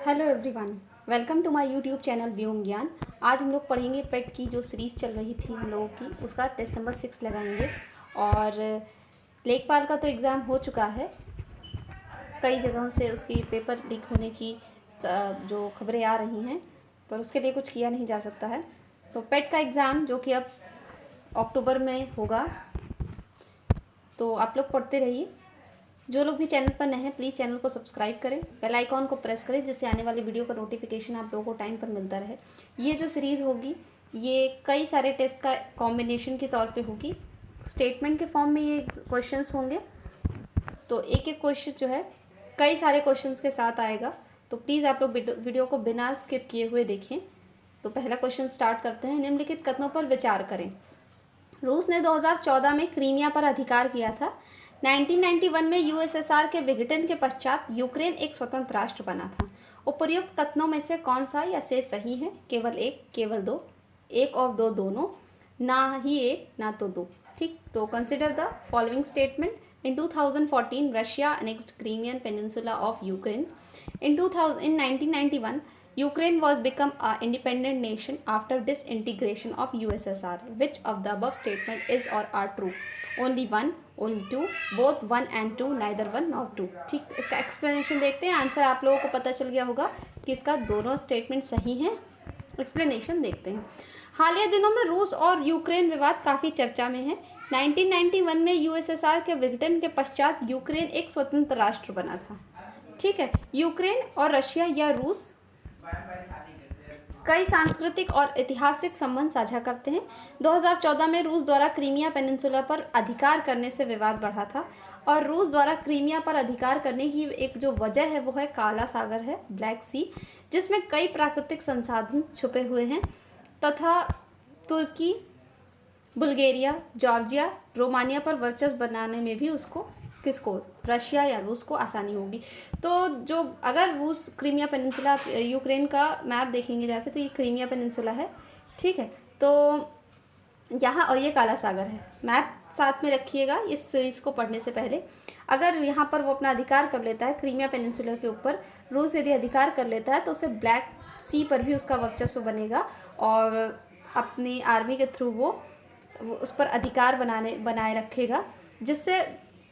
Hello everyone, welcome to my YouTube channel Vyom Gyan. आज हम लोग पढ़ेंगे पेट की जो सीरीज़ चल रही थी हम लोगों की, उसका टेस्ट नंबर 6 लगाएंगे। और लेखपाल का तो एग्ज़ाम हो चुका है, कई जगहों से उसकी पेपर लीक होने की जो खबरें आ रही हैं, पर उसके लिए कुछ किया नहीं जा सकता है। तो पेट का एग्ज़ाम जो कि अब अक्टूबर में होगा, तो आप लोग पढ़ते रहिए। जो लोग भी चैनल पर नए हैं प्लीज़ चैनल को सब्सक्राइब करें, बेल आइकॉन को प्रेस करें, जिससे आने वाली वीडियो का नोटिफिकेशन आप लोगों को टाइम पर मिलता रहे। ये जो सीरीज़ होगी ये कई सारे टेस्ट का कॉम्बिनेशन के तौर पे होगी। स्टेटमेंट के फॉर्म में ये क्वेश्चंस होंगे, तो एक एक क्वेश्चन जो है कई सारे क्वेश्चंस के साथ आएगा। तो प्लीज़ आप लोग वीडियो को बिना स्किप किए हुए देखें। तो पहला क्वेश्चन स्टार्ट करते हैं। निम्नलिखित कथनों पर विचार करें। रूस ने 2014 में क्रीमिया पर अधिकार किया था। 1991 में यूएसएसआर के विघटन के पश्चात यूक्रेन एक स्वतंत्र राष्ट्र बना था। उपर्युक्त कथनों में से कौन सा या से सही है? केवल एक, केवल दो, एक और दो दोनों, ना ही एक ना तो दो। ठीक, तो consider the following statement. In 2014, Russia annexed Crimean Peninsula of Ukraine. In 1991, Ukraine was become an independent nation after disintegration of USSR. Which of the above statement is or are true? Only one, only two, both one and two, neither one nor two. ठीक, इसका explanation देखते हैं। Answer आप लोगों को पता चल गया होगा कि इसका दोनों स्टेटमेंट सही हैं। एक्सप्लेनेशन देखते हैं। हालिया दिनों में रूस और यूक्रेन विवाद काफ़ी चर्चा में है। 1991 में यूएसएसआर के विघटन के पश्चात यूक्रेन एक स्वतंत्र राष्ट्र बना था। ठीक है, यूक्रेन और रशिया या रूस कई सांस्कृतिक और ऐतिहासिक संबंध साझा करते हैं। 2014 में रूस द्वारा क्रीमिया पेनिनसुला पर अधिकार करने से विवाद बढ़ा था, और रूस द्वारा क्रीमिया पर अधिकार करने की एक जो वजह है वो है काला सागर है, ब्लैक सी, जिसमें कई प्राकृतिक संसाधन छुपे हुए हैं, तथा तुर्की, बुल्गारिया, जॉर्जिया, रोमानिया पर वर्चस्व बनाने में भी उसको किसको, रशिया या रूस को आसानी होगी। तो जो अगर रूस क्रीमिया पेनिनसुला, यूक्रेन का मैप देखेंगे जाके तो ये क्रीमिया पेनिनसुला है। ठीक है, तो यहाँ और ये काला सागर है। मैप साथ में रखिएगा इस सीरीज़ को पढ़ने से पहले। अगर यहाँ पर वो अपना अधिकार कर लेता है क्रीमिया पेनिनसुला के ऊपर, रूस यदि अधिकार कर लेता है तो उसे ब्लैक सी पर भी उसका वर्चस्व बनेगा, और अपनी आर्मी के थ्रू वो उस पर अधिकार बनाए रखेगा, जिससे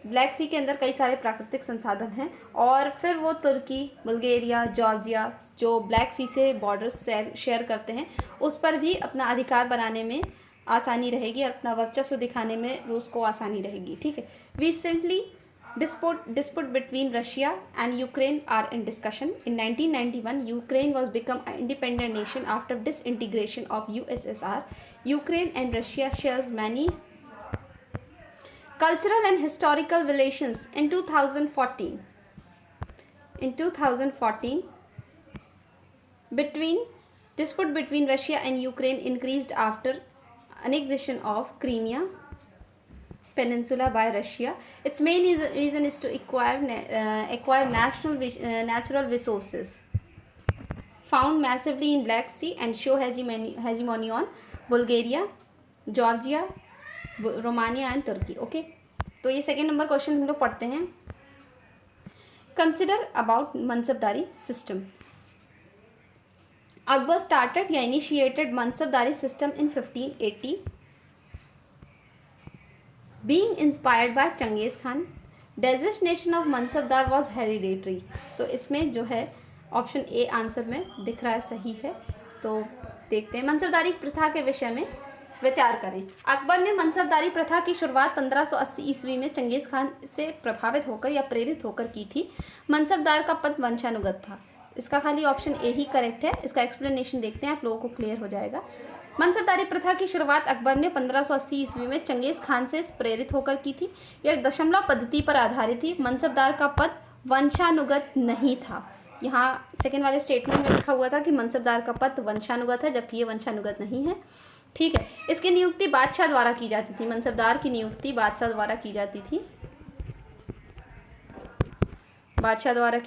ब्लैक सी के अंदर कई सारे प्राकृतिक संसाधन हैं, और फिर वो तुर्की, बुल्गारिया, जॉर्जिया जो ब्लैक सी से बॉर्डर्स शेयर करते हैं उस पर भी अपना अधिकार बनाने में आसानी रहेगी, और अपना वर्चस्व दिखाने में रूस को आसानी रहेगी। ठीक है, recently dispute between Russia and Ukraine are in discussion. In 1991, Ukraine was become an independent nation after disintegration of USSR. Ukraine and Russia shares many cultural and historical relations. In 2014, dispute between Russia and Ukraine increased after annexation of Crimea Peninsula by Russia. Its main reason is to acquire natural resources found massively in Black Sea and show hegemony on Bulgaria, Georgia, Romania and Turkey. Okay, तो ये second number question हम लोग पढ़ते हैं। Consider about mansabdari system. Akbar started या initiated mansabdari system in 1580, being inspired by Genghis Khan. Designation of mansabdar was hereditary. तो इसमें जो है ऑप्शन ए आंसर में दिख रहा है सही है। तो देखते हैं, मनसबदारी प्रथा के विषय में विचार करें। अकबर ने मनसबदारी प्रथा की शुरुआत 1580 ईस्वी में चंगेज खान से प्रभावित होकर या प्रेरित होकर की थी। मनसबदार का पद वंशानुगत था। इसका खाली ऑप्शन ए ही करेक्ट है। इसका एक्सप्लेनेशन देखते हैं, आप लोगों को क्लियर हो जाएगा। मनसबदारी प्रथा की शुरुआत अकबर ने 1580 ईस्वी में चंगेज खान से प्रेरित होकर की थी। यह दशमलव पद्धति पर आधारित थी। मनसबदार का पद वंशानुगत नहीं था। यहाँ सेकेंड वाले स्टेटमेंट में लिखा हुआ था कि मनसबदार का पद वंशानुगत है, जबकि ये वंशानुगत नहीं है। ठीक है, इसकी नियुक्ति बादशाह द्वारा की जाती थी। मनसबदार की नियुक्ति बादशाह द्वारा की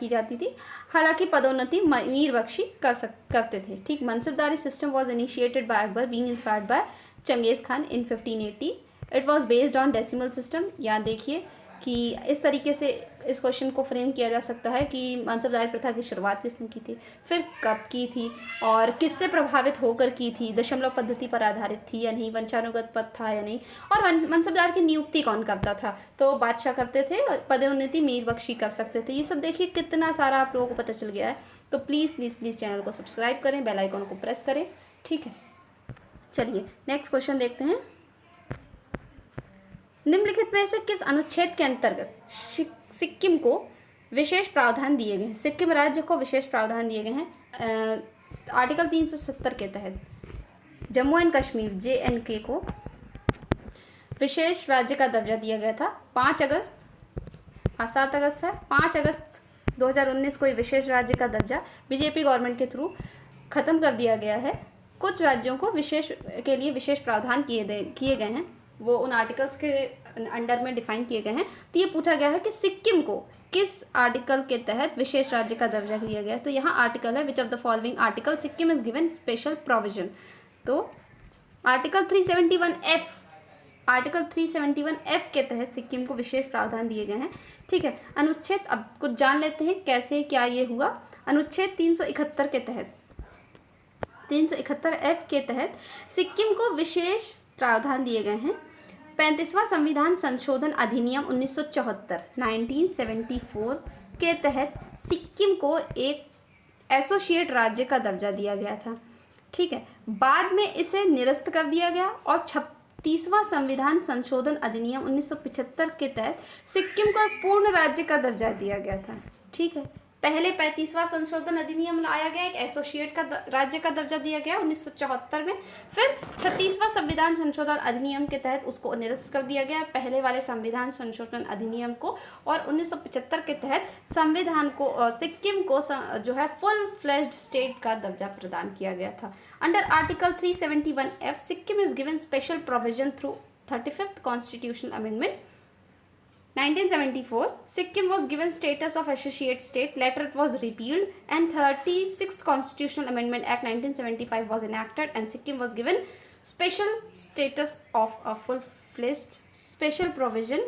जाती थी, हालांकि पदोन्नति मीर बख्शी करते थे। ठीक, mansabdari system was initiated by Akbar being inspired by Genghis Khan in 1580। It was based on decimal system. यहाँ देखिए कि इस तरीके से इस क्वेश्चन को फ्रेम किया जा सकता है कि मनसबदारी प्रथा की शुरुआत किसने की थी, फिर कब की थी और किससे प्रभावित होकर की थी, दशमलव पद्धति पर आधारित थी या नहीं, वंशानुगत पद था या नहीं, और मनसबदार की नियुक्ति कौन करता था, तो बादशाह करते थे, और पदोन्नति मीर बख्शी कर सकते थे। ये सब देखिए कितना सारा आप लोगों को पता चल गया है। तो प्लीज़ प्लीज़ प्लीज़ चैनल को सब्सक्राइब करें, बेल आइकन को प्रेस करें, ठीक है। चलिए नेक्स्ट क्वेश्चन देखते हैं। निम्नलिखित में से किस अनुच्छेद के अंतर्गत सिक्किम को विशेष प्रावधान दिए गए हैं? सिक्किम राज्य को विशेष प्रावधान दिए गए हैं आर्टिकल 370 के तहत। जम्मू एंड कश्मीर JNK को विशेष राज्य का दर्जा दिया गया था 5 अगस्त 2019 को ये विशेष राज्य का दर्जा बीजेपी गवर्नमेंट के थ्रू ख़त्म कर दिया गया है। कुछ राज्यों को विशेष के लिए विशेष प्रावधान किए गए हैं, वो उन आर्टिकल्स के अंडर में डिफाइन किए गए हैं। तो ये पूछा गया है कि सिक्किम को किस आर्टिकल के तहत विशेष राज्य का दर्जा दिया गया है। तो यहाँ आर्टिकल है विच of the following article Sikkim is given special provision. तो आर्टिकल 371F के तहत सिक्किम को विशेष प्रावधान दिए गए हैं, ठीक है। अनुच्छेद, अब कुछ जान लेते हैं कैसे क्या ये हुआ। अनुच्छेद 371 के तहत 371F के तहत सिक्किम को विशेष प्रावधान दिए गए हैं। 35वां संविधान संशोधन अधिनियम 1974 के तहत सिक्किम को एक एसोसिएट राज्य का दर्जा दिया गया था, ठीक है। बाद में इसे निरस्त कर दिया गया और 36वां संविधान संशोधन अधिनियम 1975 के तहत सिक्किम को एक पूर्ण राज्य का दर्जा दिया गया था, ठीक है। पहले 35वां संशोधन अधिनियम लाया गया, एक एसोसिएट का राज्य का दर्जा दिया गया 1974 में। फिर 36वां संविधान संशोधन अधिनियम के तहत उसको निरस्त कर दिया गया पहले वाले संविधान संशोधन अधिनियम को, और 1975 के तहत संविधान को सिक्किम को जो है फुल फ्लेज्ड स्टेट का दर्जा प्रदान किया गया था। Under article 371F Sikkim is given special provision through 35th constitutional amendment 1974. Sikkim was given status of associate state. Later it was repealed, and 36th Constitutional Amendment Act 1975 was enacted, and Sikkim was given special status of a full-fledged special provision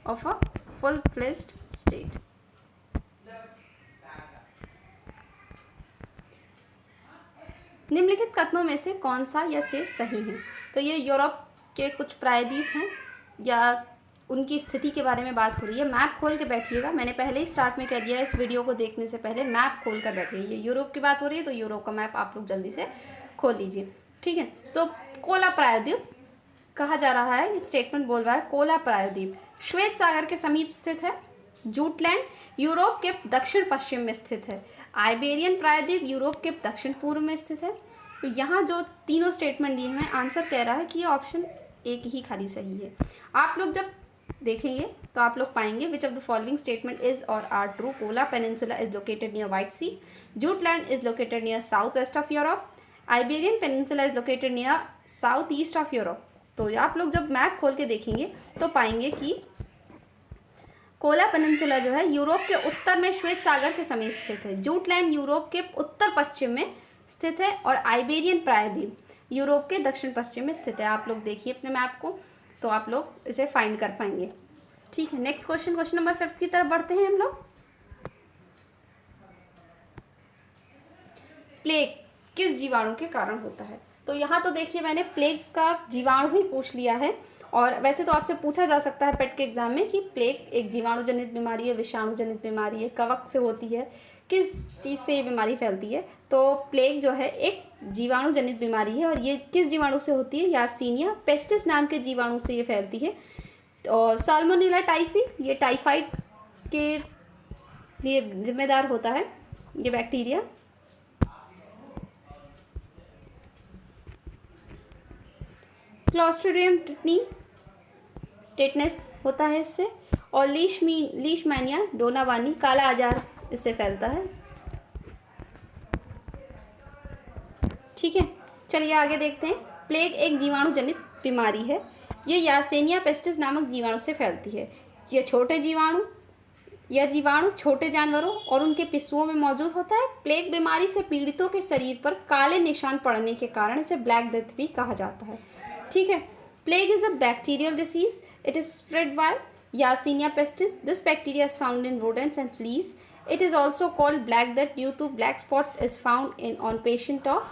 of a full-fledged state. निम्नलिखित कथनों में से कौन सा या से सही है? तो ये यूरोप के कुछ प्रायद्वीप हैं या उनकी स्थिति के बारे में बात हो रही है। मैप खोल के बैठिएगा, मैंने पहले ही स्टार्ट में कह दिया है, इस वीडियो को देखने से पहले मैप खोल कर बैठिए। ये यूरोप की बात हो रही है तो यूरोप का मैप आप लोग जल्दी से खोल लीजिए, ठीक है। तो कोला प्रायद्वीप कहा जा रहा है, ये स्टेटमेंट बोल रहा है कोला प्रायद्वीप श्वेत सागर के समीप स्थित है। जूटलैंड यूरोप के दक्षिण पश्चिम में स्थित है। आइबेरियन प्रायद्वीप यूरोप के दक्षिण पूर्व में स्थित है। तो यहाँ जो तीनों स्टेटमेंट दिए हैं, आंसर कह रहा है कि ये ऑप्शन एक ही खाली सही है। आप लोग जब देखेंगे तो आप लोग पाएंगे which of the following statement is और are true. Kola peninsula is located near White Sea. Jutland is located near south west of Europe. Iberian peninsula is located near south east of Europe. तो आप लोग जब map खोल के देखेंगे तो पाएंगे कि कोला पेनिनसुला जो है यूरोप के उत्तर में श्वेत सागर के समीप स्थित है। जूटलैंड यूरोप के उत्तर पश्चिम में स्थित है और आइबेरियन प्रायद्वीप यूरोप के दक्षिण पश्चिम में स्थित है। आप लोग देखिए अपने मैप को तो आप लोग इसे फाइंड कर पाएंगे, ठीक है। नेक्स्ट क्वेश्चन नंबर 5 की तरफ बढ़ते हैं हम लोग। प्लेग किस जीवाणु के कारण होता है? तो यहाँ तो देखिए मैंने प्लेग का जीवाणु ही पूछ लिया है, और वैसे तो आपसे पूछा जा सकता है पेट के एग्जाम में कि प्लेग एक जीवाणु जनित बीमारी है, विषाणु जनित बीमारी है, कवक से होती है, किस चीज़ से ये बीमारी फैलती है? तो प्लेग जो है एक जीवाणु जनित बीमारी है, और ये किस जीवाणु से होती है? यार्सीनिया पेस्टिस नाम के जीवाणु से ये फैलती है। और साल्मोनेला टाइफी ये टाइफाइड के लिए जिम्मेदार होता है ये बैक्टीरिया। क्लोस्ट्रीडियम टेटनस होता है इससे, और लीशमैनिया डोनावानी काला आजार इससे फैलता है, ठीक है। चलिए आगे देखते हैं। प्लेग एक जीवाणु जनित बीमारी है। ये यार्सेनिया पेस्टिस नामक जीवाणु से फैलती है। यह जीवाणु छोटे जानवरों और उनके पिस्सुओं में मौजूद होता है। प्लेग बीमारी से पीड़ितों के शरीर पर काले निशान पड़ने के कारण इसे ब्लैक डेथ भी कहा जाता है, ठीक है। Plague is a bacterial disease. It is spread by Yersinia pestis. This bacteria is found in rodents and fleas. It is also called black death due to black spot is found in on patient of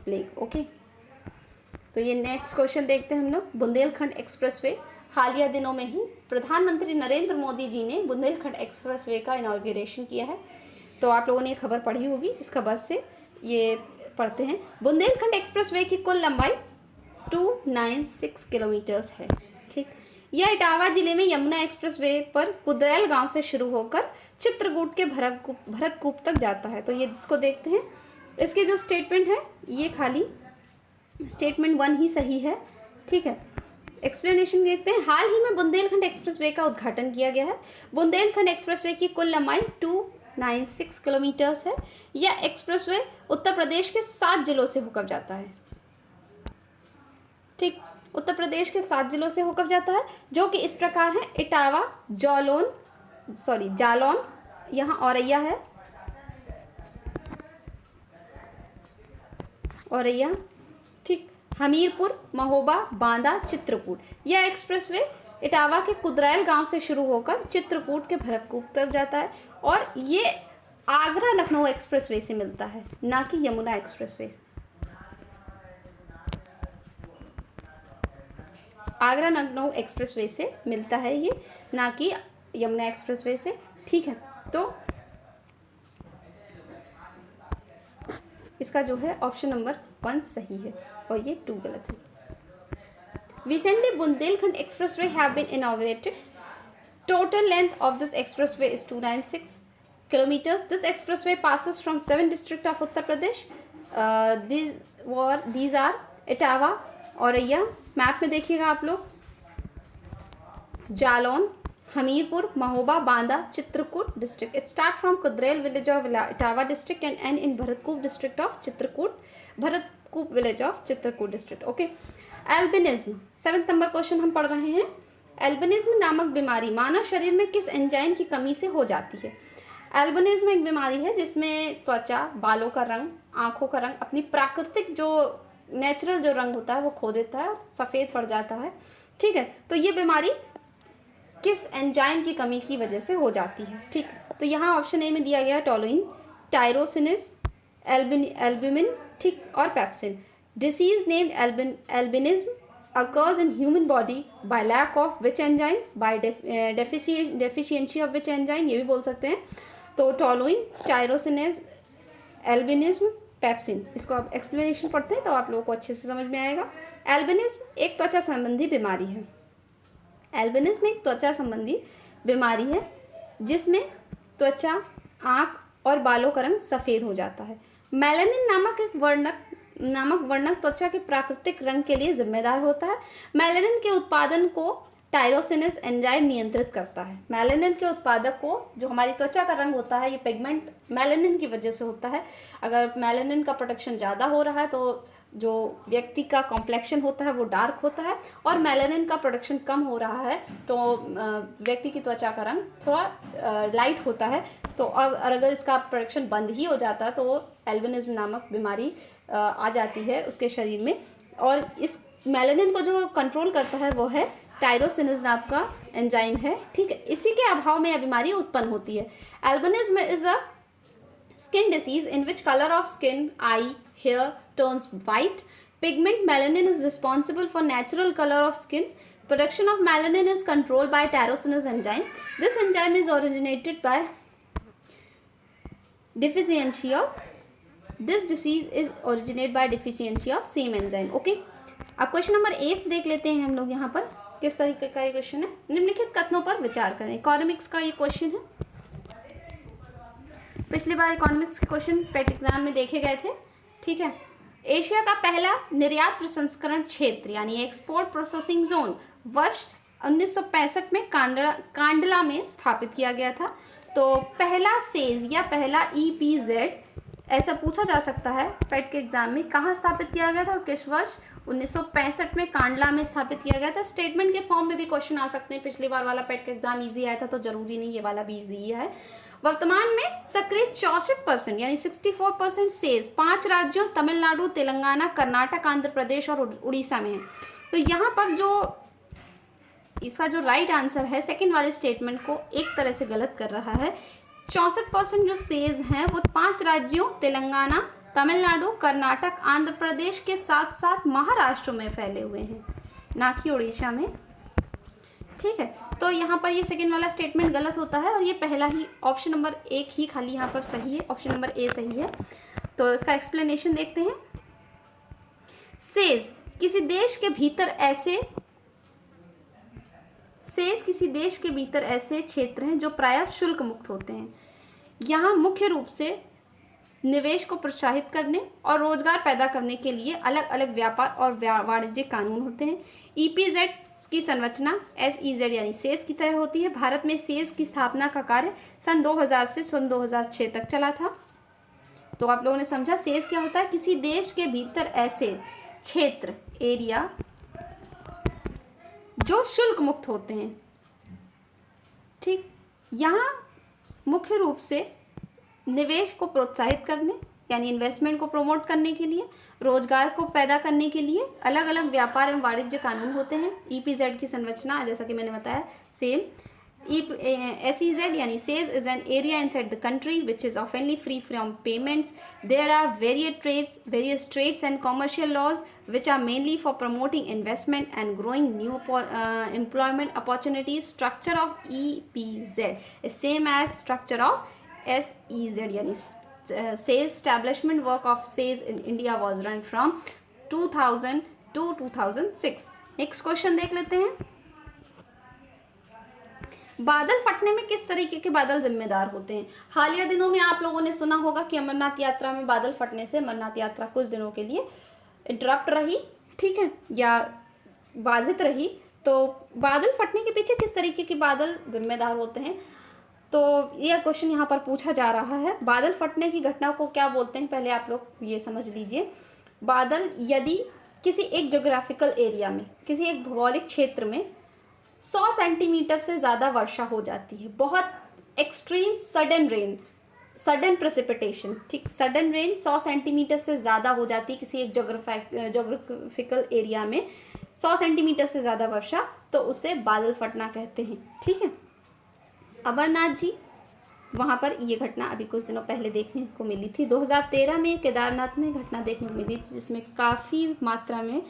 plague. Okay, तो ये next question देखते हैं हम लोग। Bundelkhand expressway, हालिया दिनों में ही प्रधानमंत्री नरेंद्र मोदी जी ने बुंदेलखंड एक्सप्रेसवे का इनॉग्रेशन किया है। तो आप लोगों ने खबर पढ़ी होगी, इस खबर से ये पढ़ते हैं। बुंदेलखंड एक्सप्रेसवे की कुल लंबाई 296 किलोमीटर्स है। ठीक, यह इटावा जिले में यमुना एक्सप्रेसवे पर कुदरैल गांव से शुरू होकर चित्रकूट के भरतकूप तक जाता है। तो ये इसको देखते हैं, इसके जो स्टेटमेंट है ये खाली स्टेटमेंट 1 ही सही है। ठीक है, एक्सप्लेनेशन देखते हैं। हाल ही में बुंदेलखंड एक्सप्रेसवे का उद्घाटन किया गया है। बुंदेलखंड एक्सप्रेसवे की कुल लंबाई 296 किलोमीटर्स है। यह एक्सप्रेसवे उत्तर प्रदेश के 7 जिलों से होकर जाता है। ठीक, उत्तर प्रदेश के 7 जिलों से होकर जाता है, जो कि इस प्रकार है। इटावा, जालौन, यहाँ औरैया है, औरैया, ठीक, हमीरपुर, महोबा, बांदा, चित्रकूट। यह एक्सप्रेसवे इटावा के कुदरैल गांव से शुरू होकर चित्रकूट के भरतकूप तक जाता है और ये आगरा लखनऊ एक्सप्रेसवे से मिलता है, ना कि यमुना एक्सप्रेसवे से। आगरा लखनऊ एक्सप्रेसवे से मिलता है ये, ना कि यमुना एक्सप्रेसवे से। ठीक है, तो इसका जो है ऑप्शन नंबर 1 सही है और ये 2 गलत है। Recently, Bundelkhand Expressway have been inaugurated. Total length of this expressway is 296 kilometers. This expressway passes from 7 districts of Uttar Pradesh. These are Etawah, Auraiya, map में देखिएगा आप लोग, Jalaun, Hamirpur, Mahoba, Banda, Chitrakoot district. It start from Kudrel village of Etawah district and end in Bharatkoop district of Chitrakoot, Bharatkoop village of Chitrakoot district. Okay, albinism, 7th number question हम पढ़ रहे हैं। Albinism नामक बीमारी मानव शरीर में किस एंजाइम की कमी से हो जाती है? एल्बिनिज्म एक बीमारी है जिसमें त्वचा, बालों का रंग, आँखों का रंग अपनी प्राकृतिक जो नेचुरल जो रंग होता है वो खो देता है और सफ़ेद पड़ जाता है। ठीक है, तो ये बीमारी किस एंजाइम की कमी की वजह से हो जाती है? ठीक, तो यहाँ ऑप्शन ए में दिया गया टोलुइन, टायरोसिनिस, एल्ब्यूमिन, ठीक, और pepsin. Disease named albinism occurs in human body by lack of which enzyme, by deficiency of which enzyme, ये भी बोल सकते हैं। तो टोलुइन, टायरोसिनेज, एल्बिनिज्म, पेप्सिन, इसको आप एक्सप्लेनेशन पढ़ते हैं तो आप लोगों को अच्छे से समझ में आएगा। एल्बिनिज्म एक त्वचा संबंधी बीमारी है। एल्बिनिज्म एक त्वचा संबंधी बीमारी है जिसमें त्वचा, आँख और बालों का रंग सफ़ेद हो जाता है। मेलानिन नामक वर्णक त्वचा के प्राकृतिक रंग के लिए जिम्मेदार होता है। मेलानिन के उत्पादन को टायरोसिनेस एंजाइम नियंत्रित करता है। मेलानिन के उत्पादक को, जो हमारी त्वचा का रंग होता है, ये पिगमेंट मेलानिन की वजह से होता है। अगर मेलानिन का प्रोडक्शन ज़्यादा हो रहा है तो जो व्यक्ति का कॉम्प्लेक्शन होता है वो डार्क होता है, और मेलानिन का प्रोडक्शन कम हो रहा है तो व्यक्ति की त्वचा का रंग थोड़ा लाइट होता है। तो अगर इसका प्रोडक्शन बंद ही हो जाता है तो एल्बिनिज्म नामक बीमारी आ जाती है उसके शरीर में। और इस मेलानिन को जो कंट्रोल करता है वो है टायरोसिनेज नाम का एंजाइम है। ठीक है, इसी के अभाव में यह बीमारी उत्पन्न होती है। Albinism is a skin disease in which color of skin, eye, hair turns white. Pigment melanin is responsible for natural color of skin. Production of melanin is controlled by tyrosinase enzyme. This enzyme is originated by deficiency of this disease is originated by deficiency of same enzyme. Okay. अब question number 8 देख लेते हैं हम लोग। यहाँ पर किस तरीके का ये क्वेश्चन है? निम्नलिखित कथनों पर विचार करें। इकोनॉमिक्स का ये क्वेश्चन है। पिछली बार इकोनॉमिक्स के क्वेश्चन पेट एग्जाम में देखे गए थे। ठीक है, एशिया का पहला निर्यात प्रसंस्करण क्षेत्र यानी एक्सपोर्ट प्रोसेसिंग जोन वर्ष 1965 में कांडला में स्थापित किया गया था। तो पहला सेज या पहला EPZ ऐसा पूछा जा सकता है पेट के एग्जाम में, कहाँ स्थापित किया गया था और किस वर्ष? 1965 में कांडला में स्थापित किया गया था। स्टेटमेंट के फॉर्म में भी क्वेश्चन आ सकते हैं। पिछली बार वाला पेट का एग्जाम ईजी आया था तो जरूरी नहीं ये वाला भी ईजी है। वर्तमान में सक्रिय 64% यानी 64% सेज 5 राज्यों तमिलनाडु, तेलंगाना, कर्नाटक, आंध्र प्रदेश और उड़ीसा में है। तो यहाँ पर जो इसका जो राइट आंसर है सेकंड वाले स्टेटमेंट को एक तरह से गलत कर रहा है। 64% जो सेज हैं वो 5 राज्यों तेलंगाना, तमिलनाडु, कर्नाटक, आंध्र प्रदेश के साथ साथ महाराष्ट्र में फैले हुए हैं, ना कि उड़ीसा में। ठीक है, तो यहाँ पर ये सेकंड वाला स्टेटमेंट गलत होता है और ये पहला ही ऑप्शन नंबर 1 ही खाली यहाँ पर सही है, ऑप्शन नंबर ए सही है। तो इसका एक्सप्लेनेशन देखते हैं। सेज किसी देश के भीतर ऐसे क्षेत्र हैं जो प्रायः शुल्क मुक्त होते हैं। यहाँ मुख्य रूप से निवेश को प्रोत्साहित करने और रोजगार पैदा करने के लिए अलग अलग व्यापार और वाणिज्यिक कानून होते हैं। ईपीजेड की संरचना एसईजेड यानी सेज की तरह होती है। भारत में सेज की स्थापना का कार्य सन 2000 से सन 2006 तक चला था। तो आप लोगों ने समझा सेज क्या होता है, किसी देश के भीतर ऐसे क्षेत्र एरिया जो शुल्क मुक्त होते हैं। ठीक, यहाँ मुख्य रूप से निवेश को प्रोत्साहित करने यानी इन्वेस्टमेंट को प्रमोट करने के लिए, रोजगार को पैदा करने के लिए अलग अलग व्यापार एवं वाणिज्य कानून होते हैं। ईपीजेड की संरचना जैसा कि मैंने बताया सेम। SEZ यानी SEZ is an area inside the country which is openly free from payments. There are various trades and commercial laws which are mainly for promoting investment and growing new employment opportunities. Structure of EPZ is same as structure of SEZ यानी sales establishment work of sales in India was run from 2000 to 2006. Next question देख लेते हैं। बादल फटने में किस तरीके के बादल जिम्मेदार होते हैं? हालिया दिनों में आप लोगों ने सुना होगा कि अमरनाथ यात्रा में बादल फटने से अमरनाथ यात्रा कुछ दिनों के लिए इंटरप्ट रही, ठीक है, या बाधित रही। तो बादल फटने के पीछे किस तरीके के बादल जिम्मेदार होते हैं, तो यह क्वेश्चन यहाँ पर पूछा जा रहा है। बादल फटने की घटना को क्या बोलते हैं, पहले आप लोग ये समझ लीजिए। बादल यदि किसी एक ज्योग्राफिकल एरिया में, किसी एक भौगोलिक क्षेत्र में 100 सेंटीमीटर से ज़्यादा वर्षा हो जाती है, बहुत extreme sudden rain, sudden precipitation, ठीक, सडन रेन 100 सेंटीमीटर से ज़्यादा हो जाती है किसी एक ज्योग्राफिकल एरिया में, 100 सेंटीमीटर से ज़्यादा वर्षा, तो उसे बादल फटना कहते हैं। ठीक है, अमरनाथ जी वहाँ पर ये घटना अभी कुछ दिनों पहले देखने को मिली थी। 2013 में केदारनाथ में घटना देखने को मिली थी जिसमें काफ़ी मात्रा में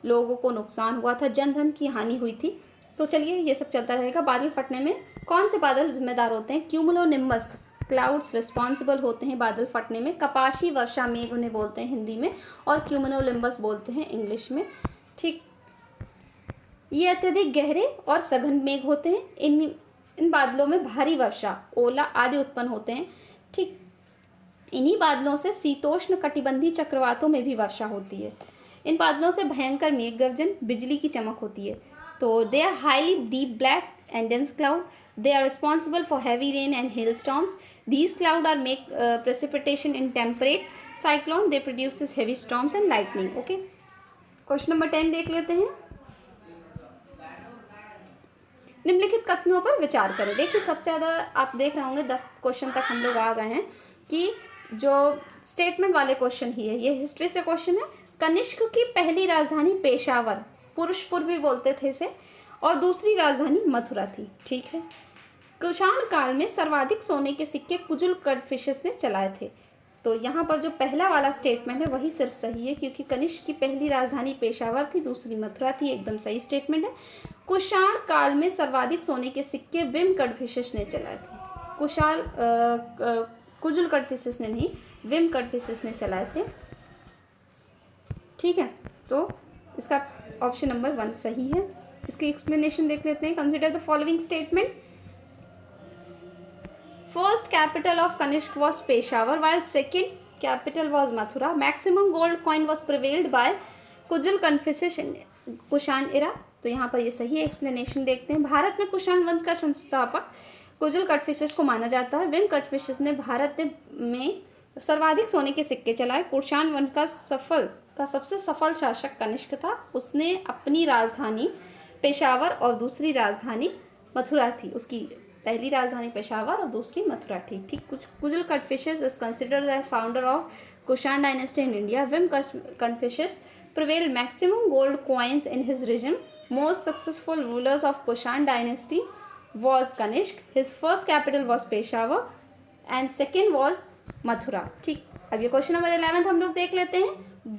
लोगों को नुकसान हुआ था, जन धन की हानि हुई थी। तो चलिए ये सब चलता रहेगा। बादल फटने में कौन से बादल जिम्मेदार होते हैं? क्यूमुलोनिम्बस क्लाउड्स रिस्पॉन्सिबल होते हैं बादल फटने में। कपाशी वर्षा मेघ उन्हें बोलते हैं हिंदी में, और क्यूमुलोनिम्बस बोलते हैं इंग्लिश में। ठीक, ये अत्यधिक गहरे और सघन मेघ होते हैं। इन बादलों में भारी वर्षा, ओला आदि उत्पन्न होते हैं। ठीक, इन्हीं बादलों से शीतोष्ण कटिबंधीय चक्रवातों में भी वर्षा होती है। इन बादलों से भयंकर मेघ गर्जन, बिजली की चमक होती है। तो they are highly deep black and dense cloud. They are responsible for heavy rain and hailstorms. These clouds are make precipitation in temperate cyclone. They produces heavy storms and lightning. Okay. Question number 10 देख लेते हैं। निम्नलिखित कथनों पर विचार करें। देखिए सबसे ज़्यादा आप देख रहे होंगे 10 क्वेश्चन तक हम लोग आ गए हैं कि जो स्टेटमेंट वाले क्वेश्चन ही है, ये हिस्ट्री से क्वेश्चन है। कनिष्क की पहली राजधानी पेशावर, पुरुषपुर भी बोलते थे इसे, और दूसरी राजधानी मथुरा थी। ठीक है, कुषाण काल में सर्वाधिक सोने के सिक्के कुजुल कड़फिशेस ने चलाए थे। तो यहाँ पर जो पहला वाला स्टेटमेंट है वही सिर्फ सही है, क्योंकि कनिष्क की पहली राजधानी पेशावर थी, दूसरी मथुरा थी, एकदम सही स्टेटमेंट है। कुषाण काल में सर्वाधिक सोने के सिक्के विम कड़फिशेस ने चलाए थे। कुजुल कड़फिशेस ने नहीं, विम कड़फिशेस ने चलाए थे। ठीक है, तो इसका ऑप्शन नंबर 1 सही है। इसकी एक्सप्लेनेशन देख लेते हैं। Consider the following statement. First capital of Kanishk was Peshawar, while second capital was Mathura. Maximum gold coin was prevailed by Kujul Confucius in Kushan era. तो यहाँ पर ये सही एक्सप्लेनेशन देखते हैं। भारत में कुषाण वंश का संस्थापक कुजुल कड़फिशेस को माना जाता है। विम कड़फिशेस ने भारत में सर्वाधिक सोने के सिक्के चलाए। कुषाण वंश का सबसे सफल शासक कनिष्क था। उसने अपनी राजधानी पेशावर और दूसरी राजधानी मथुरा थी। उसकी पहली राजधानी पेशावर और दूसरी मथुरा थी। ठीक, Kujula Kadphises is considered as founder of Kushan dynasty in India. Vima Kadphises prevailed maximum gold coins in his region. Most successful rulers of Kushan dynasty was Kanishk. His first capital was Peshawar and second was Mathura. ठीक, अब ये question number 11 हम लोग देख लेते हैं.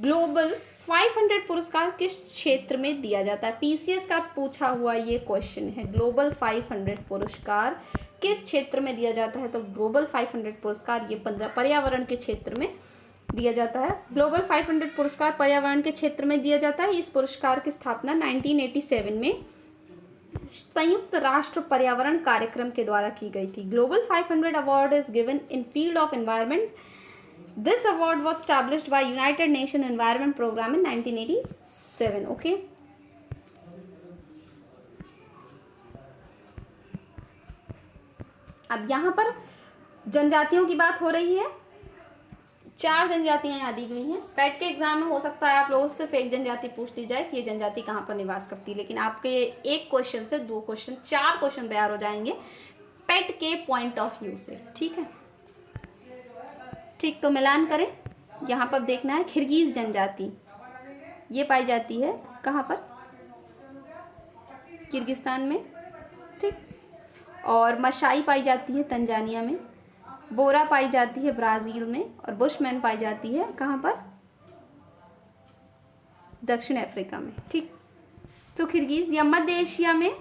Global 500 पुरस्कार किस क्षेत्र में दिया जाता है? पीसीएस का पूछा हुआ ये क्वेश्चन है. ग्लोबल 500 पुरस्कार किस क्षेत्र में दिया जाता है? तो ग्लोबल 500 पुरस्कार ये 15 पर्यावरण के क्षेत्र में दिया जाता है. ग्लोबल 500 पुरस्कार पर्यावरण के क्षेत्र में दिया जाता है. इस पुरस्कार की स्थापना 1987 में संयुक्त राष्ट्र पर्यावरण कार्यक्रम के द्वारा की गई थी. Global 500 award is given in field of environment. This award was established by United Nation Environment Programme in 1987. Okay, अब यहाँ पर जनजातियों की बात हो रही है. 4 जनजातियां यहाँ दी गई हैं. पेट के एग्जाम में हो सकता है आप लोगों से सिर्फ एक जनजाति पूछ ली जाए कि ये जनजाति कहाँ पर निवास करती है, लेकिन आपके एक क्वेश्चन से 2 क्वेश्चन 4 क्वेश्चन तैयार हो जाएंगे पेट के पॉइंट ऑफ व्यू से. ठीक है, ठीक, तो मिलान करें. यहाँ पर देखना है किर्गिज जनजाति, ये पाई जाती है कहाँ पर? किर्गिस्तान में. ठीक, और मशाई पाई जाती है तंजानिया में. बोरा पाई जाती है ब्राज़ील में. और बुशमैन पाई जाती है कहाँ पर? दक्षिण अफ्रीका में. ठीक, तो किर्गिज या मध्य एशिया में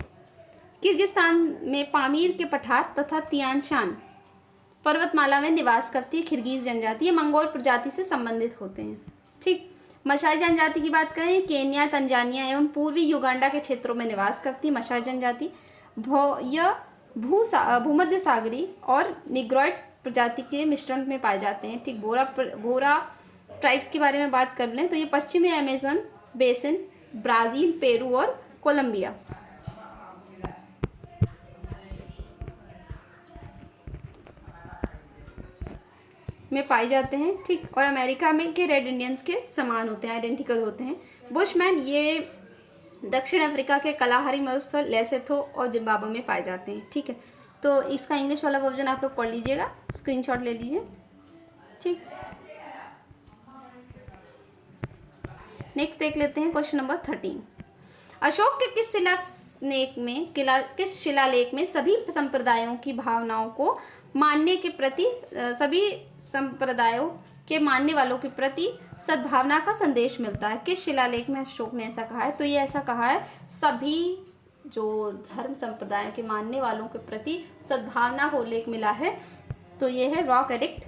किर्गिस्तान में पामीर के पठार तथा तियानशान पर्वतमाला में निवास करती है किर्गिज जनजाति. ये मंगोल प्रजाति से संबंधित होते हैं. ठीक, मशाई जनजाति की बात करें, केन्या, तंजानिया एवं पूर्वी युगांडा के क्षेत्रों में निवास करती है मशाई जनजाति. यह भूमध्य सागरी और निग्रोइड प्रजाति के मिश्रण में पाए जाते हैं. ठीक, बोरा ट्राइब्स के बारे में बात कर लें तो ये पश्चिमी अमेज़न बेसिन, ब्राज़ील, पेरू और कोलंबिया में पाए जाते हैं. ठीक, और अमेरिका में के रेड इंडियंस के समान होते हैं, आइडेंटिकल होते हैं. बुशमैन ये दक्षिण अफ्रीका के कलाहारी मरुस्थल, लेसोथो और जिम्बाब्वे में पाए जाते हैं. ठीक है, तो इसका इंग्लिश वाला वर्जन आप लोग पढ़ लीजिएगा, स्क्रीनशॉट ले लीजिए. ठीक, नेक्स्ट देख लेते हैं क्वेश्चन नंबर 13. अशोक के किस शिलालेख में सभी संप्रदायों की भावनाओं को मानने के प्रति सभी संप्रदायों के मानने वालों के प्रति सद्भावना का संदेश मिलता है? किस शिलालेख में अशोक ने ऐसा कहा है? तो ये ऐसा कहा है सभी जो धर्म संप्रदायों के मानने वालों के प्रति सद्भावना को उल्लेख मिला है. तो ये है rock edict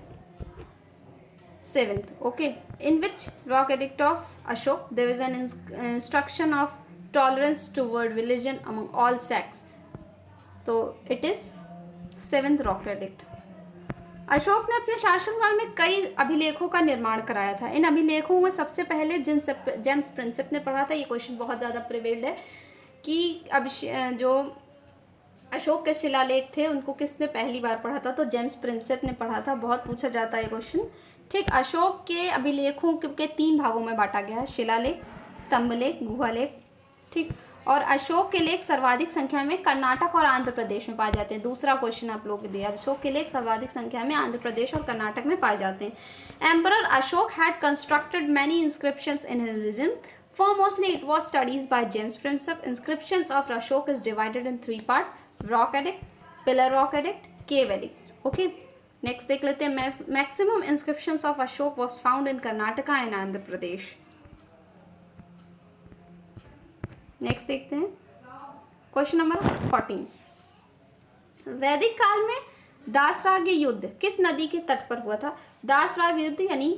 7th. Okay, in which rock edict of Ashoka there is an instruction of tolerance toward religion among all sects. तो it is 7th rock edict. Ashoka ने अपने शासनकाल में कई अभिलेखों का निर्माण कराया था. इन अभिलेखों में सबसे पहले जेम्स प्रिंसेप ने पढ़ा था. ये क्वेश्चन बहुत ज़्यादा प्रिवेल्ड है कि अब जो अशोक के शिलालेख थे उनको किसने पहली बार पढ़ा था? तो जेम्स प्रिंसेप ने पढ़ा था. बहुत पूछा जाता है ये क्वेश्चन. ठीक, अशोक के अभिलेखों के 3 भागों में बांटा गया है, शिलालेख, स्तंभलेख, गुहालेख. ठीक, और अशोक के लेख सर्वाधिक संख्या में कर्नाटक और आंध्र प्रदेश में पाए जाते हैं. दूसरा क्वेश्चन आप लोगों को दिया, अशोक के लेख सर्वाधिक संख्या में आंध्र प्रदेश और कर्नाटक में पाए जाते हैं. Emperor Ashok had constructed many inscriptions in his region. Foremostly, it was studies by James Prinsep. Inscriptions of Ashok is divided in 3 parts: rock edict, pillar rock edict, cave edict. Okay. Next देख लेते हैं. Maximum inscriptions of Ashok was found in Karnataka and Andhra Pradesh. Next देखते हैं question number 14. वैदिक काल में दासराग्य युद्ध किस नदी के तट पर हुआ था? दासराग्य युद्ध यानी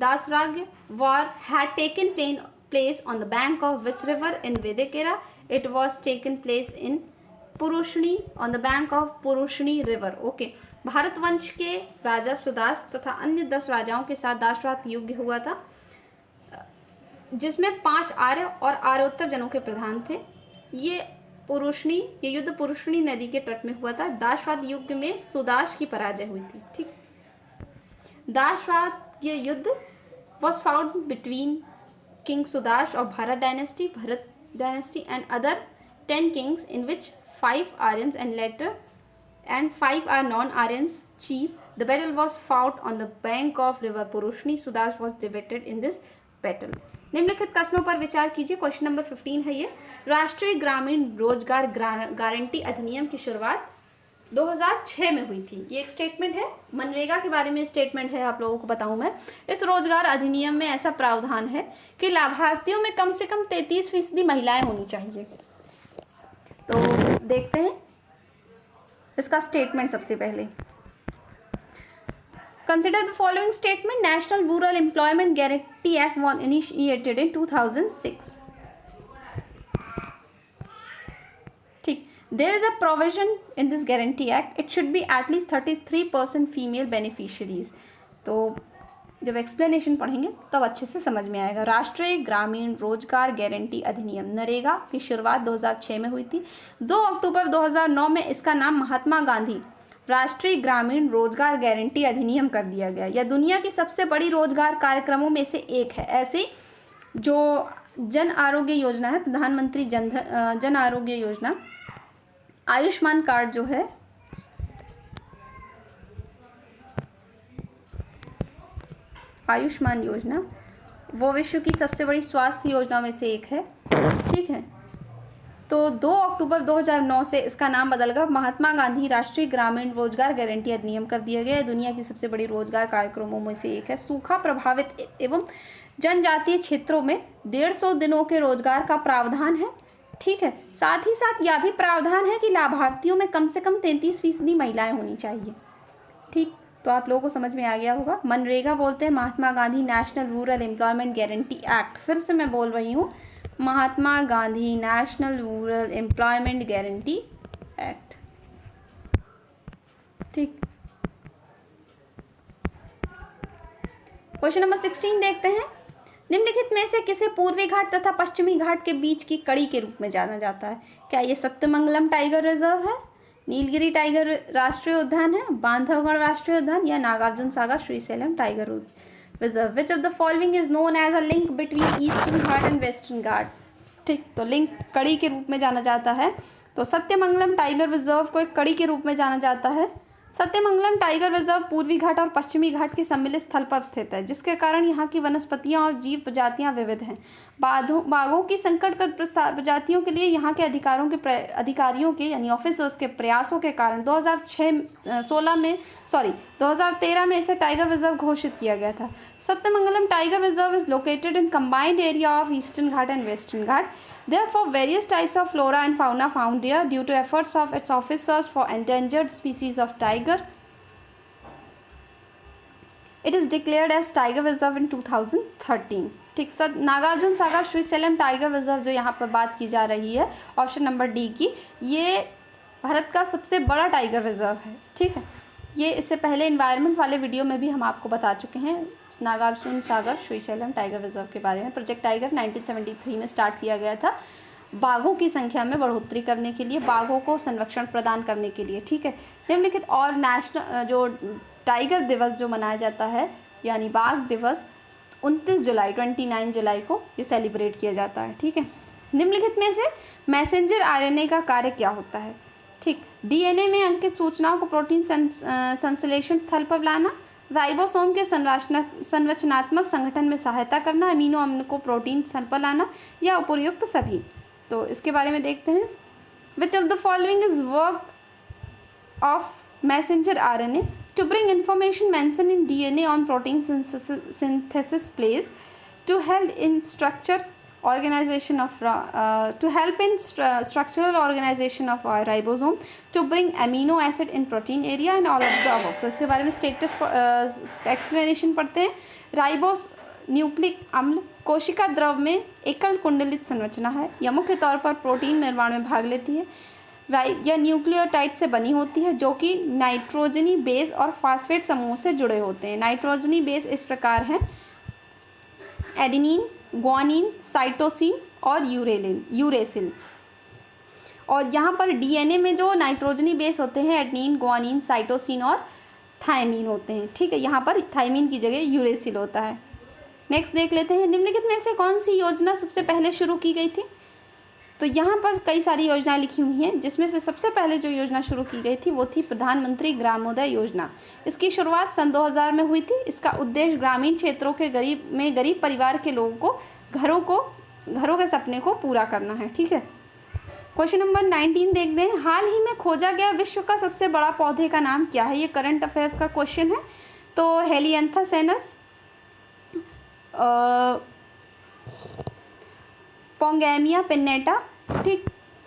Dasragya war had taken place on the bank of which river in Vedic era? It was taken place in Purushni, on the bank of Purushni river. Okay, Bharat वंश के राजा सुदास तथा अन्य 10 राजाओं के साथ दासराग युद्ध हुआ था जिसमें 5 आर्य और आर्योत्तर जनों के प्रधान थे. ये युद्ध पुरुषणी नदी के तट में हुआ था. दासराग युद्ध में सुदास की पराजय हुई थी. ठीक, दासराग ये युद्ध was fought between King Sudash of Bharat dynasty and other 10 kings in which 5 Aryans and later and 5 are non-Aryans chief. The battle was fought on the bank of river Purushni. Sudas was defeated in this battle. निम्नलिखित प्रश्नों पर विचार कीजिए। Question number 15 है ये। राष्ट्रीय ग्रामीण रोजगार गारंटी अधिनियम की शुरुआत 2006 में हुई थी। ये एक स्टेटमेंट है, मनरेगा के बारे में स्टेटमेंट है, आप लोगों को बताऊं मैं। इस रोजगार अधिनियम में ऐसा प्रावधान है कि लाभार्थियों में कम से कम 33% महिलाएं होनी चाहिए। तो देखते हैं इसका स्टेटमेंट। सबसे पहले consider the following statement. National rural employment guarantee act was initiated in 2006। ठीक, there is a provision in this guarantee act, it should be at least 33% female beneficiaries। तो जब एक्सप्लेनेशन पढ़ेंगे तब अच्छे से समझ में आएगा। राष्ट्रीय ग्रामीण रोजगार गारंटी अधिनियम नरेगा की शुरुआत 2006 में हुई थी। 2 अक्टूबर 2009 में इसका नाम महात्मा गांधी राष्ट्रीय ग्रामीण रोजगार गारंटी अधिनियम कर दिया गया। यह दुनिया की सबसे बड़ी रोजगार कार्यक्रमों में से एक है। ऐसी जो जन आरोग्य योजना है, प्रधानमंत्री जन आरोग्य योजना, आयुष्मान कार्ड जो है, आयुष्मान योजना, वो विश्व की सबसे बड़ी स्वास्थ्य योजना में से एक है। ठीक है, तो 2 अक्टूबर 2009 से इसका नाम बदलकर महात्मा गांधी राष्ट्रीय ग्रामीण रोजगार गारंटी अधिनियम कर दिया गया है। दुनिया की सबसे बड़ी रोजगार कार्यक्रमों में से एक है। सूखा प्रभावित एवं जनजातीय क्षेत्रों में 150 दिनों के रोजगार का प्रावधान है। ठीक है, साथ ही साथ यह भी प्रावधान है कि लाभार्थियों में कम से कम 33% महिलाएं होनी चाहिए। ठीक, तो आप लोगों को समझ में आ गया होगा। मनरेगा बोलते हैं Mahatma Gandhi national rural employment guarantee act. फिर से मैं बोल रही हूँ, Mahatma Gandhi national rural employment guarantee act. ठीक, क्वेश्चन नंबर 16 देखते हैं। निम्नलिखित में से किसे पूर्वी घाट तथा पश्चिमी घाट के बीच की कड़ी के रूप में जाना जाता है? क्या ये सत्यमंगलम टाइगर रिजर्व है, नीलगिरी टाइगर राष्ट्रीय उद्यान है, बांधवगढ़ राष्ट्रीय उद्यान, या Nagarjuna Sagar Srisailam tiger reserve? Which of the following is known as a link between eastern ghat and western ghat? ठीक, तो लिंक कड़ी के रूप में जाना जाता है। तो सत्यमंगलम टाइगर रिजर्व को एक कड़ी के रूप में जाना जाता है। सत्यमंगलम टाइगर रिजर्व पूर्वी घाट और पश्चिमी घाट के सम्मिलित स्थल पर स्थित है, जिसके कारण यहाँ की वनस्पतियाँ और जीव प्रजातियाँ विविध हैं। बाघों की संकटग्रस्त प्रजातियों के लिए यहाँ के अधिकारियों के यानी ऑफिसर्स के प्रयासों के कारण 2013 में इसे टाइगर रिजर्व घोषित किया गया था। Sathyamangalam tiger reserve is located in combined area of eastern ghat and western Ghat. Therefore, various types of flora and fauna found there due to efforts of its officers for endangered species of tiger. It is declared as Tiger Reserve in 2013. ठीक, sir Nagarjuna Sagar Srisailam tiger reserve जो यहाँ पर बात की जा रही है, option number D की, ये भारत का सबसे बड़ा टाइगर रिजर्व है। ठीक है, ये इससे पहले इन्वायरमेंट वाले वीडियो में भी हम आपको बता चुके हैं नागार्जुन सागर श्रीशैलम टाइगर रिजर्व के बारे में। प्रोजेक्ट टाइगर 1973 में स्टार्ट किया गया था बाघों की संख्या में बढ़ोतरी करने के लिए, बाघों को संरक्षण प्रदान करने के लिए। ठीक है, निम्नलिखित और नेशनल जो टाइगर दिवस जो मनाया जाता है यानी बाघ दिवस 29 जुलाई को ये सेलिब्रेट किया जाता है। ठीक है, निम्नलिखित में से मैसेंजर आरएनए का कार्य क्या होता है? ठीक, डीएनए में अंकित सूचनाओं को प्रोटीन संश्लेषण स्थल पर लाना, राइबोसोम के संरचनात्मक संगठन में सहायता करना, अमीनो अम्ल को प्रोटीन स्थल पर लाना, या उपयुक्त सभी। तो इसके बारे में देखते हैं। Which of the following is work of messenger RNA to bring information mention in DNA on protein synthesis place to help in structure organization of to help in structural organization of ribosome to bring amino acid in protein area and all of the above। तो इसके बारे में status explanation पढ़ते हैं। Ribose nucleic अम्ल कोशिका द्रव में एकल कुंडलित संरचना है। यह मुख्य तौर पर प्रोटीन निर्माण में भाग लेती है। यह न्यूक्लियोटाइड से बनी होती है जो कि नाइट्रोजनी बेस और फास्फेट समूह से जुड़े होते हैं। नाइट्रोजनी बेस इस प्रकार हैं: एडेनिन, ग्वानिन, साइटोसिन और यूरेसिल। और यहाँ पर डीएनए में जो नाइट्रोजनी बेस होते हैं एडेनिन, ग्वानिन, साइटोसिन और थायमीन होते हैं। ठीक है, यहाँ पर थायमीन की जगह यूरेसिल होता है। नेक्स्ट देख लेते हैं, निम्नलिखित में से कौन सी योजना सबसे पहले शुरू की गई थी? तो यहाँ पर कई सारी योजनाएं लिखी हुई हैं, जिसमें से सबसे पहले जो योजना शुरू की गई थी वो थी प्रधानमंत्री ग्रामोदय योजना। इसकी शुरुआत सन 2000 में हुई थी। इसका उद्देश्य ग्रामीण क्षेत्रों के गरीब परिवार के लोगों को घरों के सपने को पूरा करना है। ठीक है, क्वेश्चन नंबर 19 देखते हैं। हाल ही में खोजा गया विश्व का सबसे बड़ा पौधे का नाम क्या है? ये करंट अफेयर्स का क्वेश्चन है। तो हेलिएंथस, पोंगेमिया पिन्नेटा, ठीक,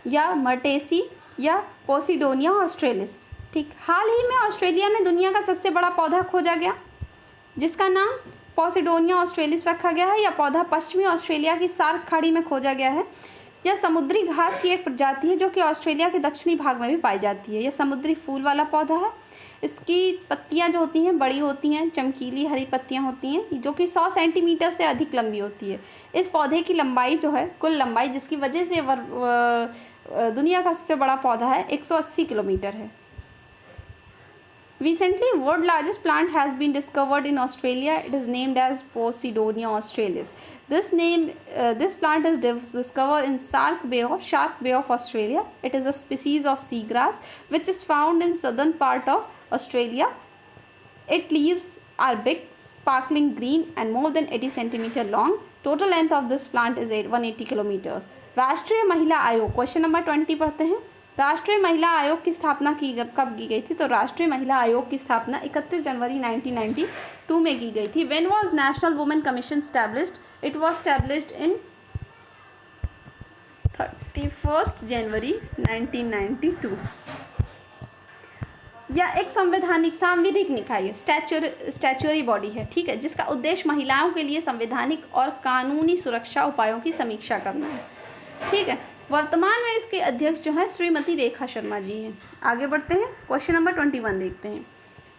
या मर्टेसी, या पोसिडोनिया ऑस्ट्रेलिस। ठीक, हाल ही में ऑस्ट्रेलिया में दुनिया का सबसे बड़ा पौधा खोजा गया, जिसका नाम पोसिडोनिया ऑस्ट्रेलिस रखा गया है। यह पौधा पश्चिमी ऑस्ट्रेलिया की सार्क खाड़ी में खोजा गया है। यह समुद्री घास की एक प्रजाति है जो कि ऑस्ट्रेलिया के दक्षिणी भाग में भी पाई जाती है। यह समुद्री फूल वाला पौधा है। इसकी पत्तियां जो होती हैं बड़ी होती हैं, चमकीली हरी पत्तियां होती हैं, जो कि 100 सेंटीमीटर से अधिक लंबी होती है। इस पौधे की लंबाई जो है, कुल लंबाई, जिसकी वजह से दुनिया का सबसे बड़ा पौधा है, 180 किलोमीटर है। Recently, world's largest plant has been discovered in Australia. It is named as Posidonia australis. This plant is discovered in Shark Bay of Australia. It is a species of seagrass which is found in southern part of Australia. Its leaves are big, sparkling green, and more than 80 centimeter long. Total length of this plant is 180 kilometers. राष्ट्रीय महिला आयोग, question number 20 पढ़ते हैं। राष्ट्रीय महिला आयोग की स्थापना कब की गई थी? तो राष्ट्रीय महिला आयोग की स्थापना 31 जनवरी 1992 में की गई थी। When was national women commission established? It was established in 31 जनवरी 1992। यह एक सांविधिक निकाय है, स्टैच्यूरी बॉडी है, ठीक है, जिसका उद्देश्य महिलाओं के लिए संवैधानिक और कानूनी सुरक्षा उपायों की समीक्षा करना है। ठीक है, वर्तमान में इसके अध्यक्ष जो है श्रीमती रेखा शर्मा जी हैं। आगे बढ़ते हैं, क्वेश्चन नंबर 21 देखते हैं।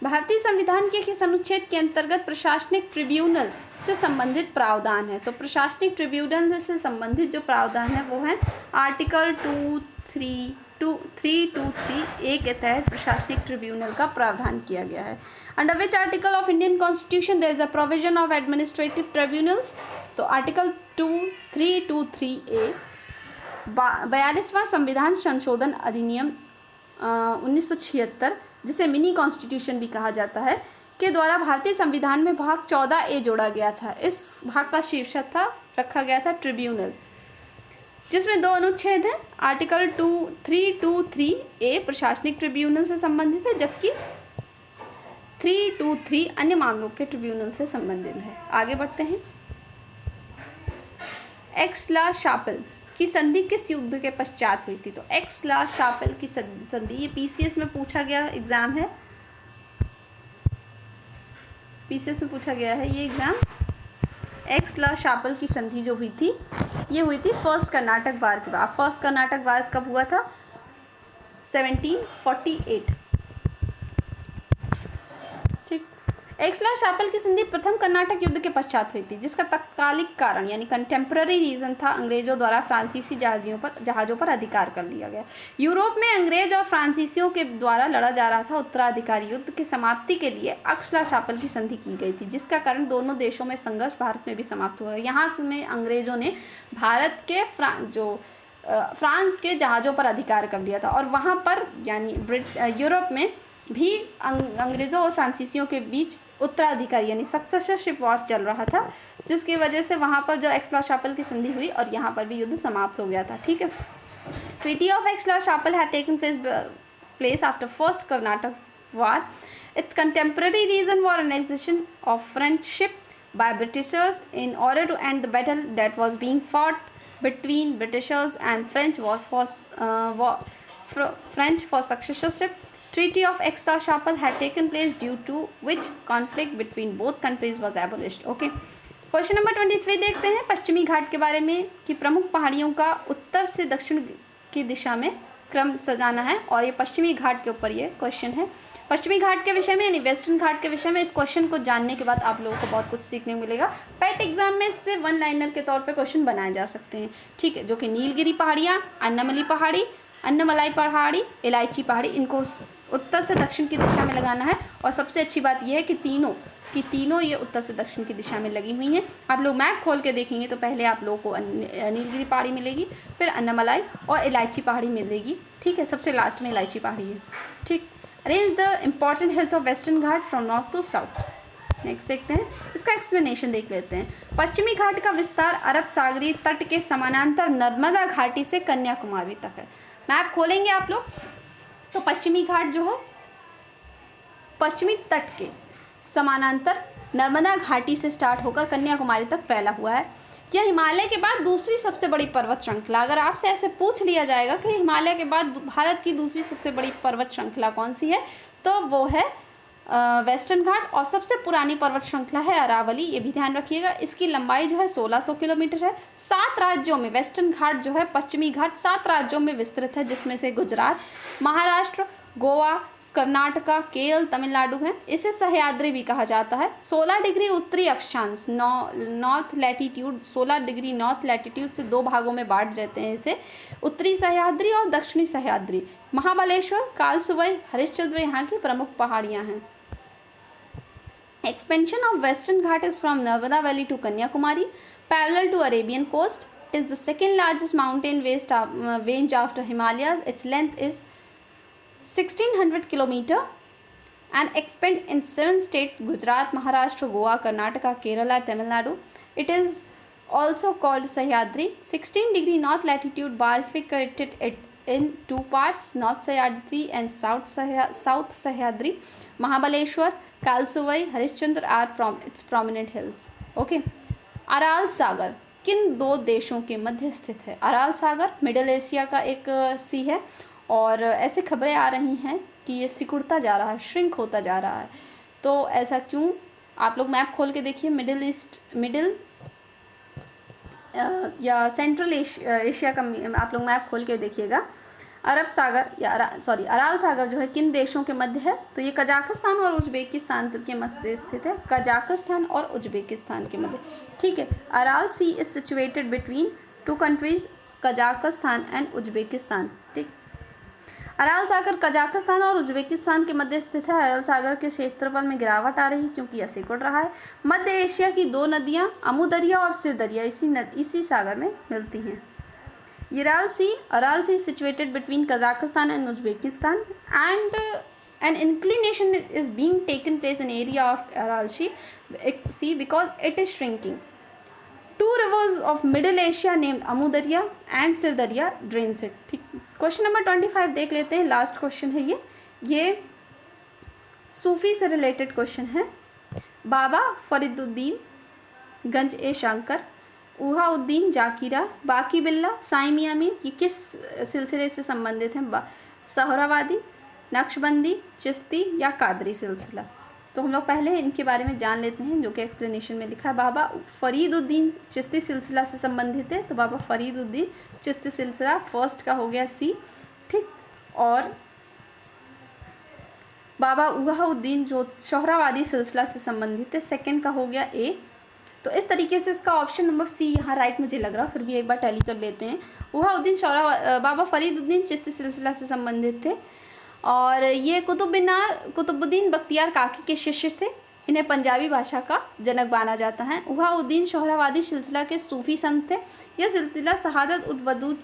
भारतीय संविधान के किस अनुच्छेद के अंतर्गत प्रशासनिक ट्रिब्यूनल से संबंधित प्रावधान है? तो प्रशासनिक ट्रिब्यूनल से संबंधित जो प्रावधान है वो है आर्टिकल 323A के तहत प्रशासनिक ट्रिब्यूनल का प्रावधान किया गया है। Under which article of Indian constitution there is a provision of administrative tribunals? तो आर्टिकल 323A 42वां संविधान संशोधन अधिनियम 1976, जिसे मिनी कॉन्स्टिट्यूशन भी कहा जाता है, के द्वारा भारतीय संविधान में भाग 14A जोड़ा गया था। इस भाग का शीर्षक रखा गया था ट्रिब्यूनल, जिसमें 2 अनुच्छेद हैं। आर्टिकल 323A प्रशासनिक ट्रिब्यूनल से संबंधित है, जबकि 323 अन्य मामलों के ट्रिब्यूनल से संबंधित है। आगे बढ़ते हैं। एक्स-ला-शापिल की संधि किस युद्ध के पश्चात हुई थी? तो एक्स-ला-शापिल की संधि, ये पीसीएस में पूछा गया एग्जाम है, पीसीएस में पूछा गया है ये एग्जाम। एक्स-ला-शापिल की संधि जो हुई थी, ये हुई थी फर्स्ट कर्नाटक वार के बाद। फर्स्ट कर्नाटक वार कब हुआ था? 1748। ठीक, एक्स-ला-शापिल की संधि प्रथम कर्नाटक युद्ध के पश्चात हुई थी, जिसका तत्कालिक कारण यानी कंटेम्प्रेरी रीजन था अंग्रेजों द्वारा फ्रांसीसी जहाज़ों पर अधिकार कर लिया गया। यूरोप में अंग्रेज और फ्रांसीसियों के द्वारा लड़ा जा रहा था उत्तराधिकारी युद्ध की समाप्ति के लिए एक्स-ला-शापिल की संधि की गई थी, जिसका कारण दोनों देशों में संघर्ष भारत में भी समाप्त हुआ। यहाँ में अंग्रेजों ने भारत के फ्रांस के जहाज़ों पर अधिकार कर लिया था, और वहाँ पर यानी यूरोप में भी अंग्रेज़ों और फ्रांसीसियों के बीच उत्तराधिकारी यानी सक्सेसरशिप वॉर चल रहा था, जिसकी वजह से वहाँ पर जो एक्स-ला-शापिल की संधि हुई और यहाँ पर भी युद्ध समाप्त हो गया था। ठीक है, treaty of Aix la Chapelle had taken place after first Carnatic war. It's contemporary reason for annexation of French ship by Britishers in order to end the battle that was being fought between Britishers and French for successorship. Treaty of Aix-la-Chapelle had taken place due to which conflict between both countries was abolished. Okay. Question number 23 देखते हैं। पश्चिमी घाट के बारे में कि प्रमुख पहाड़ियों का उत्तर से दक्षिण की दिशा में क्रम सजाना है, और ये पश्चिमी घाट के ऊपर ये क्वेश्चन है। पश्चिमी घाट के विषय में यानी वेस्टर्न घाट के विषय में इस क्वेश्चन को जानने के बाद आप लोगों को बहुत कुछ सीखने को मिलेगा। पेट एग्जाम में इससे 1 लाइनर के तौर पे क्वेश्चन बनाए जा सकते हैं। ठीक है, जो कि नीलगिरी पहाड़ियाँ, अन्नमलाई पहाड़ी, इलायची पहाड़ी, इनको उत्तर से दक्षिण की दिशा में लगाना है। और सबसे अच्छी बात यह है कि तीनों कि तीनों ये उत्तर से दक्षिण की दिशा में लगी हुई हैं। आप लोग मैप खोल के देखेंगे तो पहले आप लोगों को नीलगिरी पहाड़ी मिलेगी, फिर अन्नामलाई और इलायची पहाड़ी मिलेगी। ठीक है, सबसे लास्ट में इलायची पहाड़ी है। ठीक, arrange the important hills of western Ghat from north to south. Next देखते हैं, इसका एक्सप्लेनेशन देख लेते हैं। पश्चिमी घाट का विस्तार अरब सागरीय तट के समानांतर नर्मदा घाटी से कन्याकुमारी तक है। मैप खोलेंगे आप लोग तो पश्चिमी घाट जो है पश्चिमी तट के समानांतर नर्मदा घाटी से स्टार्ट होकर कन्याकुमारी तक फैला हुआ है। यह हिमालय के बाद दूसरी सबसे बड़ी पर्वत श्रृंखला, अगर आपसे ऐसे पूछ लिया जाएगा कि हिमालय के बाद भारत की दूसरी सबसे बड़ी पर्वत श्रृंखला कौन सी है, तो वो है वेस्टर्न घाट। और सबसे पुरानी पर्वत श्रृंखला है अरावली, ये भी ध्यान रखिएगा। इसकी लंबाई जो है 1600 किलोमीटर है। 7 राज्यों में वेस्टर्न घाट जो है, पश्चिमी घाट 7 राज्यों में विस्तृत है, जिसमें से गुजरात, महाराष्ट्र, गोवा, कर्नाटका, केरल, तमिलनाडु है। इसे सह्याद्री भी कहा जाता है। 16 डिग्री उत्तरी अक्षांश north latitude, 16 degree north latitude से 2 भागों में बांट देते हैं इसे, उत्तरी सह्याद्री और दक्षिणी सह्याद्री। महाबलेश्वर, कालसुवई, हरिश्चंद्र यहाँ की प्रमुख पहाड़ियाँ हैं। Expansion of Western Ghat is from Narmada Valley to Kanyakumari, parallel to Arabian coast. It is the second largest mountain range after Himalayas. Its length is 1600 km and extend in 7 states: Gujarat, Maharashtra, Goa, Karnataka, Kerala, Tamil Nadu. It is also called Sahyadri. 16 degree north latitude bifurcated it in 2 parts: North Sahyadri and South Sahyadri. Mahabaleshwar, Kalsubai, Harishchandra are its prominent hills. Okay, Aral सागर किन 2 देशों के मध्य स्थित है? Rural सागर middle Asia का एक सी है और ऐसे खबरें आ रही हैं कि ये सिकुड़ता जा रहा है, श्रिंक होता जा रहा है। तो ऐसा क्यों? आप लोग मैप खोल के देखिए। मिडिल या सेंट्रल एशिया का आप लोग मैप खोल के देखिएगा। अरब सागर या अराल सागर जो है किन देशों के मध्य है? तो ये कजाकिस्तान और उज्बेकिस्तान के मध्य स्थित है। कजाकिस्तान और उज्बेकिस्तान के मध्य। ठीक है, Aral sea is situated between 2 countries, Kazakhstan and Uzbekistan. ठीक, अराल सागर कजाकिस्तान और उज्बेकिस्तान के मध्य स्थित है। अराल सागर के क्षेत्रफल में गिरावट आ रही है क्योंकि यह सिकुड़ रहा है। मध्य एशिया की 2 नदियाँ अमू दरिया और सिर दरिया इसी सागर में मिलती हैं। Aral Sea is situated between Kazakhstan and Uzbekistan, and an inclination is being taken place in area of Aral Sea because it is shrinking. 2 rivers of Middle Asia named Amu Darya and Sir Darya drains it. ठीक, question number 25 देख लेते हैं। Last question है ये सूफी से related question है। बाबा फरीदुद्दीन गंज ए शंकर, उहाउद्दीन जाकिरा, बाकी बिल्ला, साई मियां मीर, ये किस सिलसिले से संबंधित हैं? सहरावादी, नक्शबंदी, चिश्ती या कादरी सिलसिला? तो हम लोग पहले इनके बारे में जान लेते हैं, जो कि एक्सप्लेनेशन में लिखा है। बाबा फरीदुद्दीन चिश्ती सिलसिला से संबंधित है, तो बाबा फरीदुद्दीन चिश्ती सिलसिला फर्स्ट का हो गया सी। ठीक, और बाबा उहाउद्दीन जो शोहरावादी सिलसिला से संबंधित है, सेकंड का हो गया ए। तो इस तरीके से इसका ऑप्शन नंबर सी यहाँ राइट मुझे लग रहा, फिर भी एक बार टैली कर लेते हैं। उहाउद्दीन बाबा फरीदुद्दीन चिश्ती सिलसिला से संबंधित थे और ये कुतुबुद्दीन बख्तियार काकी के शिष्य थे। इन्हें पंजाबी भाषा का जनक माना जाता है। उहाउद्दीन शोहरावादी सिलसिला के सूफी संत थे। यह सिलसिला शहादत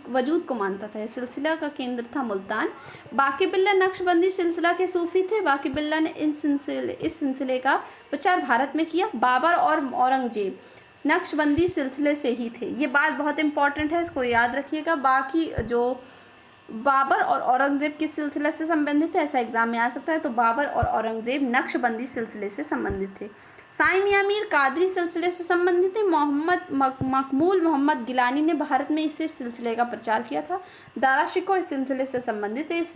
वजूद को मानता था। सिलसिला का केंद्र था मुल्तान। बाकी बिल्ला नक्शबंदी सिलसिला के सूफी थे। बाकी बिल्ला ने इस सिलसिले का प्रचार भारत में किया। बाबर और औरंगजेब नक्शबंदी सिलसिले से ही थे। ये बात बहुत इंपॉर्टेंट है, इसको याद रखिएगा। बाकी जो बाबर और औरंगजेब किस सिलसिले से संबंधित है, ऐसा एग्जाम में आ सकता है। तो बाबर और औरंगजेब नक्शबंदी सिलसिले से संबंधित थे। साई मियां मीर कादरी सिलसिले से संबंधित थे। मकबूल मोहम्मद गिलानी ने भारत में इस सिलसिले का प्रचार किया था। दारा शिकोह इस सिलसिले से संबंधित है। इस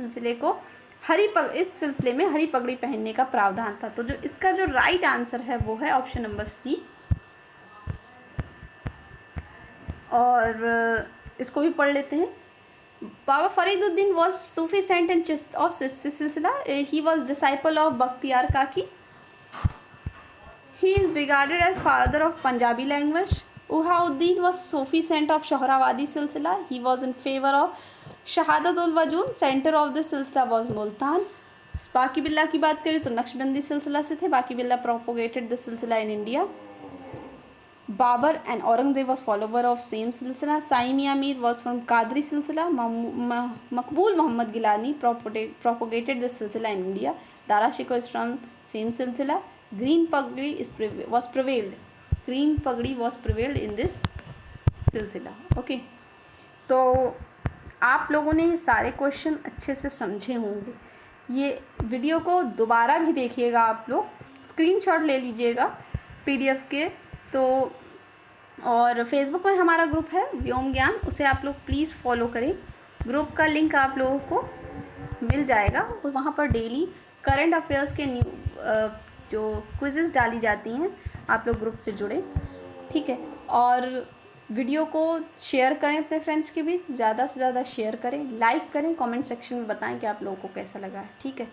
सिलसिले में हरी पगड़ी पहनने का प्रावधान था। तो जो इसका जो राइट आंसर है वो है ऑप्शन नंबर सी। और इसको भी पढ़ लेते हैं। Baba Fariduddin was Sufi saint and Chist of Silsila. He was disciple of Bakhtiyar Kaki. He is regarded as father of Punjabi language. Uhaudin was Sufi saint of Shahrawadi Silsila. He was in favor of Shahadat ul Wajud. Center of the Silsila was Multan. बाकी बिल्ला की बात करें तो नक्शबंदी सिलसिला से थे। बाकी बिल्ला propagated the silsila in India. Babar and Aurangzeb was follower of same silsila. Sai Mian Mir was from Qadri silsila. Maqbool Mohammad Gilani propagated the silsila in India. Dara Shikoh is from same silsila. Green pagdi was prevailed in this silsila. Okay, तो आप लोगों ने ये सारे क्वेश्चन अच्छे से समझे होंगे। ये वीडियो को दोबारा भी देखिएगा, आप लोग स्क्रीनशॉट ले लीजिएगा पीडीएफ के। तो और फेसबुक में हमारा ग्रुप है व्योम ज्ञान, उसे आप लोग प्लीज़ फॉलो करें। ग्रुप का लिंक आप लोगों को मिल जाएगा और वहाँ पर डेली करंट अफेयर्स के जो क्विज़ेस डाली जाती हैं, आप लोग ग्रुप से जुड़े, ठीक है। और वीडियो को शेयर करें अपने फ्रेंड्स के बीच, ज़्यादा से ज़्यादा शेयर करें, लाइक करें, कमेंट सेक्शन में बताएं कि आप लोगों को कैसा लगा है, ठीक है।